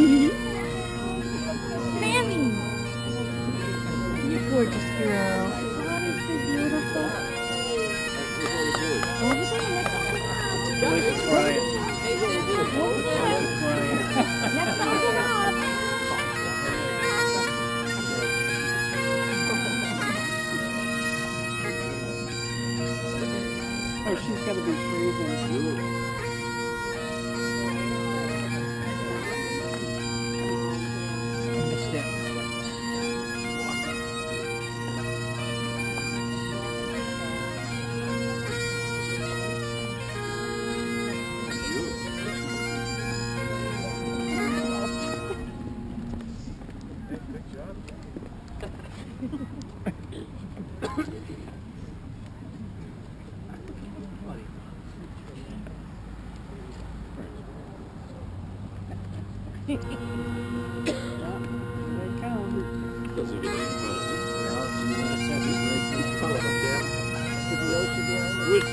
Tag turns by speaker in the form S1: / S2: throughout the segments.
S1: Sammy! You gorgeous girl. Oh, you're so beautiful. What was that?
S2: She's crying.
S1: That's not enough.
S2: Oh, she's got to be freezing. I missed it.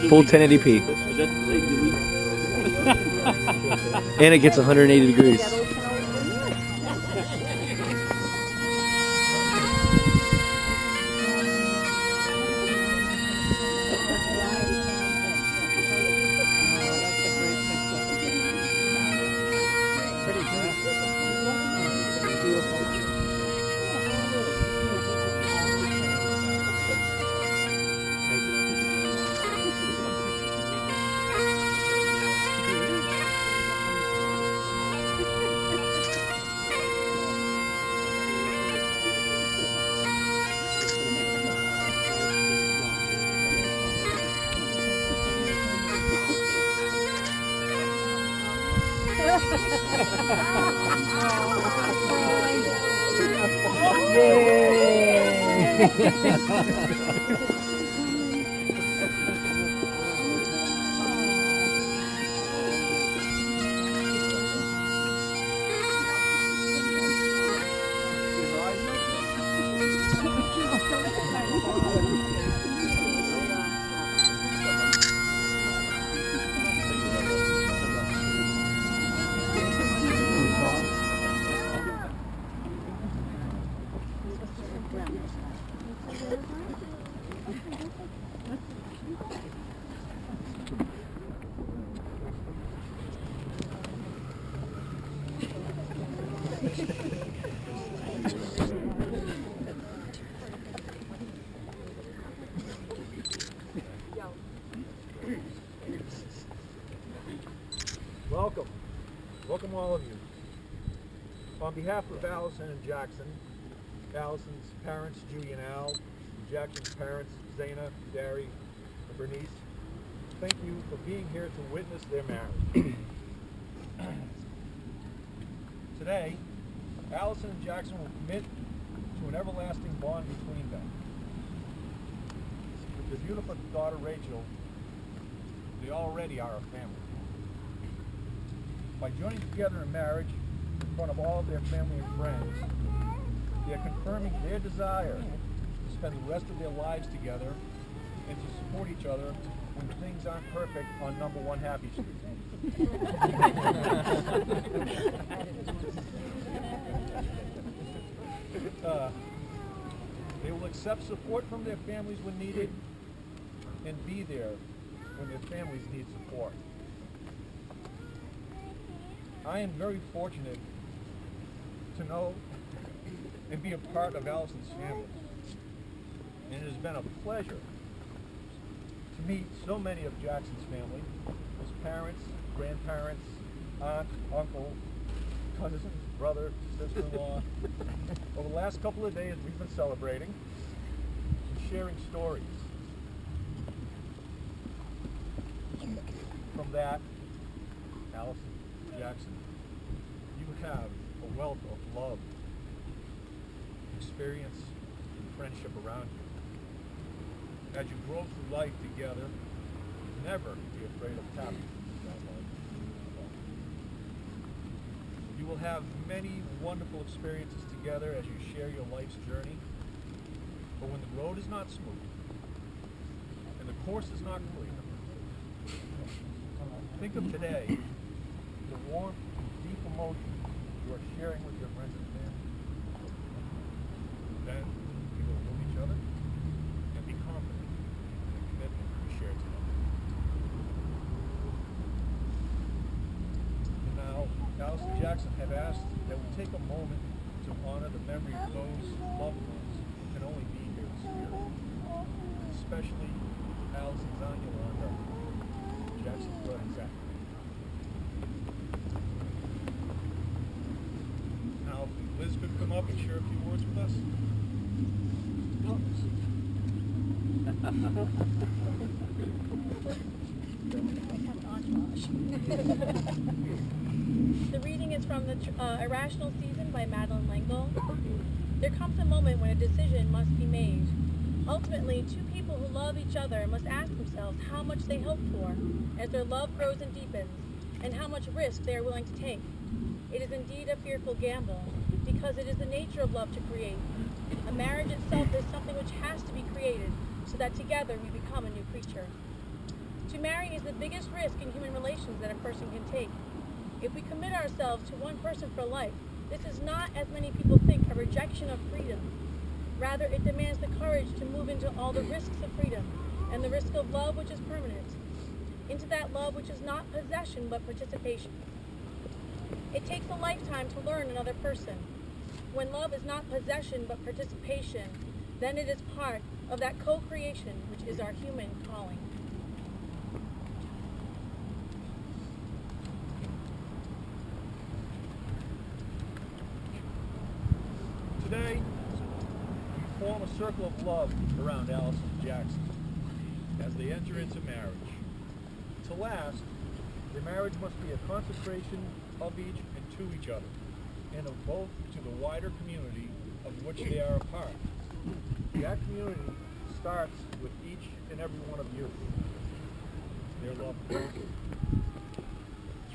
S3: Full 1080p. And it gets 180 degrees.
S4: Welcome. Welcome all of you. On behalf of Allison and Jackson, Allison's parents, Julie and Al, Jackson's parents, Zaina, Dari, and Bernice, thank you for being here to witness their marriage. Today, Allison and Jackson will commit to an everlasting bond between them. With their beautiful daughter Rachel, they already are a family. By joining together in marriage in front of all of their family and friends, they are confirming their desire to spend the rest of their lives together and to support each other when things aren't perfect on number 1 Happy Street. They will accept support from their families when needed and be there when their families need support. I am very fortunate to know and be a part of Allison's family. And it has been a pleasure to meet so many of Jackson's family, his parents, grandparents, aunt, uncle, cousin, brother, sister-in-law. Over the last couple of days, we've been celebrating and sharing stories. From that, Allison, Jackson, you have a wealth of love, experience, and friendship around you. As you grow through life together, never be afraid of tapping that love. You will have many wonderful experiences together as you share your life's journey. But when the road is not smooth and the course is not clear, think of today, the warmth and deep emotion you are sharing with your friends and family. Then you will love each other and be confident in the commitment you share together. And now, Allison and Jackson have asked that we take a moment to honor the memory of those loved ones who can only be here in spirit, especially Allison's Aunt Yolanda, Jackson's brother Zach. Now, if Liz could come up and share a few words with us.
S1: The reading is from the Irrational Season by Madeline L'Engle. There comes a moment when a decision must be made. Ultimately, two people who love each other must ask themselves how much they hope for as their love grows and deepens, and how much risk they are willing to take. It is indeed a fearful gamble, because it is the nature of love to create. A marriage itself is something which has to be created, so that together we become a new creature. To marry is the biggest risk in human relations that a person can take. If we commit ourselves to one person for life, this is not, as many people think, a rejection of freedom. Rather, it demands the courage to move into all the risks of freedom and the risk of love which is permanent, into that love which is not possession but participation. It takes a lifetime to learn another person. When love is not possession but participation, then it is part of that co-creation which is our human calling.
S4: Today, we form a circle of love around Allison and Jackson as they enter into marriage. To last, their marriage must be a consecration of each and to each other, and of both to the wider community of which they are a part. That community starts with each and every one of you, their loved ones.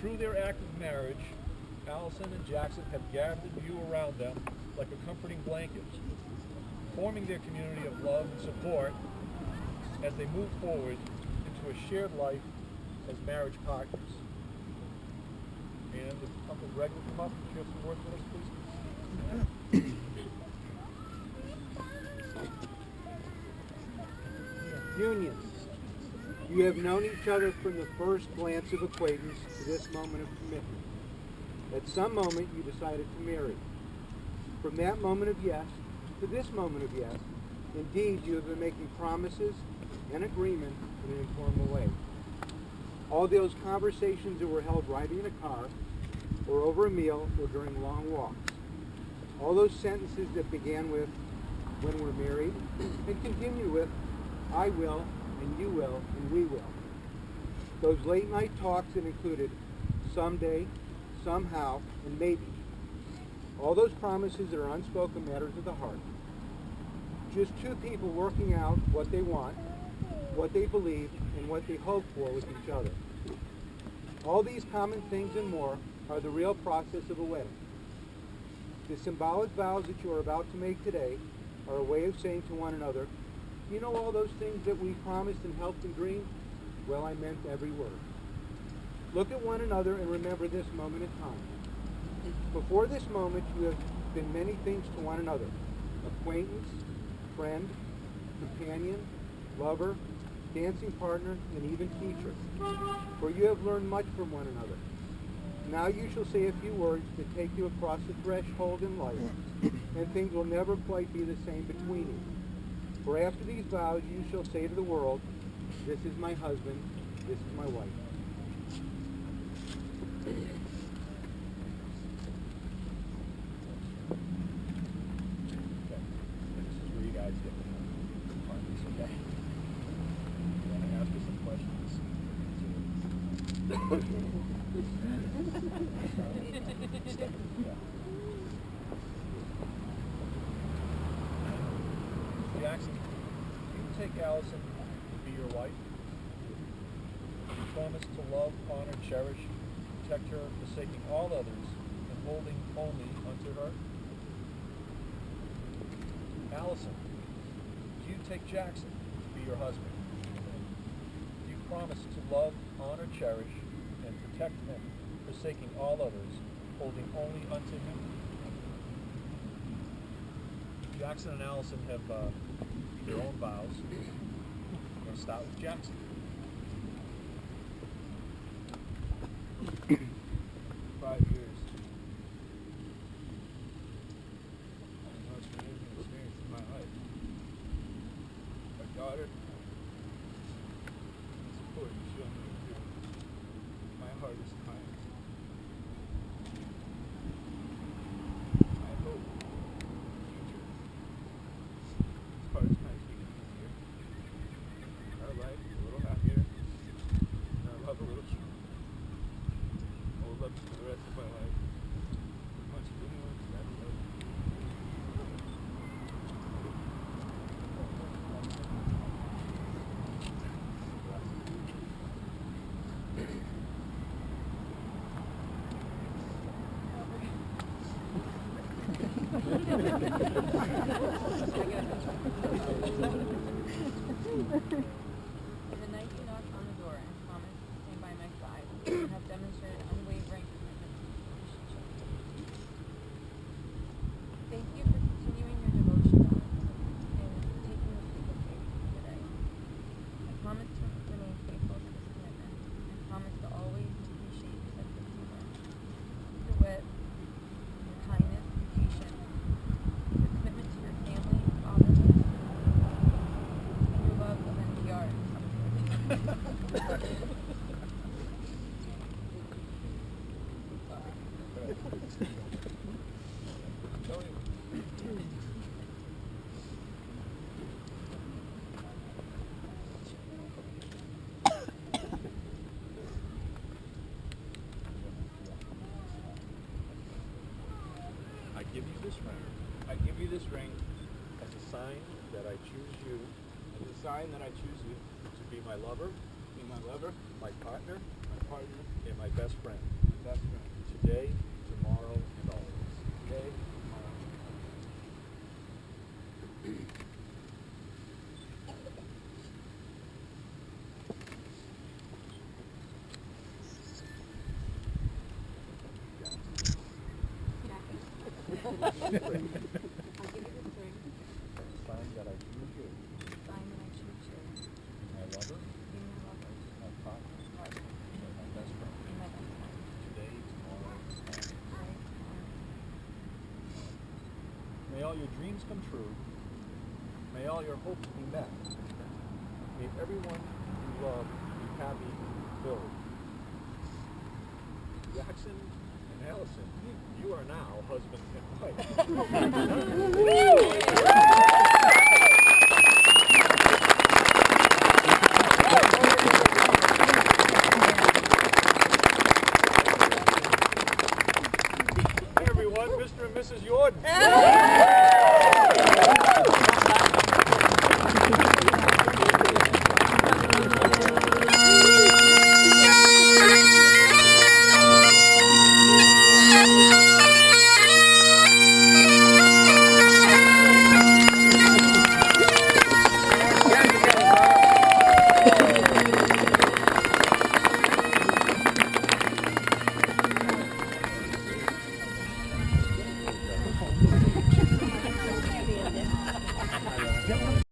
S4: Through their act of marriage, Allison and Jackson have gathered you around them like a comforting blanket, forming their community of love and support as they move forward into a shared life as marriage partners. And if Uncle Greg would come up and share some words with us, please.
S5: Union. You have known each other from the first glance of acquaintance to this moment of commitment. At some moment you decided to marry. From that moment of yes to this moment of yes, indeed you have been making promises and agreement in an informal way. All those conversations that were held riding in a car, or over a meal, or during long walks. All those sentences that began with, when we're married, and continue with, I will, and you will, and we will. Those late night talks that included someday, somehow, and maybe. All those promises that are unspoken matters of the heart. Just two people working out what they want, what they believe, and what they hope for with each other. All these common things and more are the real process of a wedding. The symbolic vows that you are about to make today are a way of saying to one another, you know all those things that we promised and helped and dreamed? Well, I meant every word. Look at one another and remember this moment in time. Before this moment, you have been many things to one another. Acquaintance, friend, companion, lover, dancing partner, and even teacher. For you have learned much from one another. Now you shall say a few words to take you across the threshold in life, and things will never quite be the same between you. For after these vows you shall say to the world, this is my husband, this is my wife.
S4: Jackson, do you take Allison to be your wife? You promise to love, honor, cherish, protect her, forsaking all others, and holding only unto her? Allison, do you take Jackson to be your husband? Do you promise to love, honor, cherish, and protect him, forsaking all others, holding only unto him. Jackson and Allison have their own vows. We're going to start with Jackson. 5 years. The most amazing experience in my life. My daughter, the support you show me is real. My heart is kind. I hope in the future this heart is kind of getting easier. Our life is a little happier. And our love a little stronger. I will love you for the rest of my life. As much as anyone can ever love you.
S6: The night you knocked on the door and promised to stand by my side, you have demonstrated unwavering commitment to the relationship. Thank you for continuing your devotion to us and taking the leap of faith today. I promise to remain faithful to this commitment and promise to always appreciate your sense of humor, your wit, your kindness, your patience, your commitment to your family and fatherhood, and your love of NPR.
S4: I give you this ring. I give you this ring as a sign that I choose you, as a sign that I choose you to be my lover, my partner, and my best friend. Today, tomorrow, and always. Today, tomorrow, and always.
S6: I'll give you this ring,
S4: Sign that I choose you,
S6: sign that I choose you,
S4: my lover,
S6: be my lover,
S4: my partner, and my best friend.
S6: be my best friend.
S4: Today, tomorrow, and always.
S6: Today,
S4: May all your dreams come true. May all your hopes be met. May everyone you love be happy and fulfilled. Jackson and Allison, you are now husband and wife. Hey everyone, Mr. and Mrs. Yordon.